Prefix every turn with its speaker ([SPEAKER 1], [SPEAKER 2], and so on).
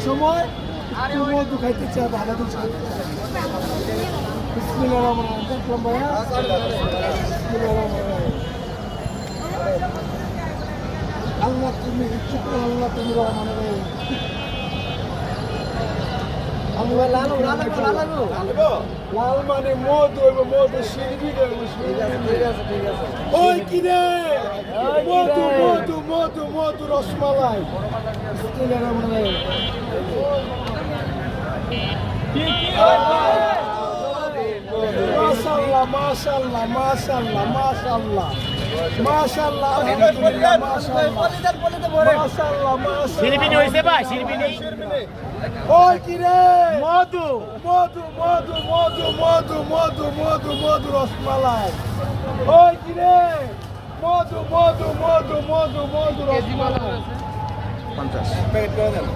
[SPEAKER 1] সময় একটু মধু খাইতে চাই, ভালো কিছু খাইতে চাই। বিসমিল্লাহির রহমানির রহিম। দেখলাম ভাইয়া, বিসমিল্লাহির রহমানির রহিম। আল্লাহ তুমি শুকর, আল্লাহ তুমি রহমানির রহিম। লাল মানে মধু, মধু শিরবি ওই কিরে মধু মধু মধু মধু রসমালাই। মাশাআল্লাহ মাশাআল্লাহ মাশাআল্লাহ মাশাআল্লাহ মাশাআল্লাহ আলহামদুলিল্লাহ মাশাআল্লাহ মাশাআল্লাহ।
[SPEAKER 2] শিরবিনি হইছে ভাই, শিরবিনি
[SPEAKER 1] ওই কিরে
[SPEAKER 2] মধু
[SPEAKER 1] মধু মধু মধু মধু মধু মধু মধু রসমালাই। ওই কিরে মধু মধু মধু মধু মধু রসমালাই।
[SPEAKER 3] 50 প্যাকেট করে দেন।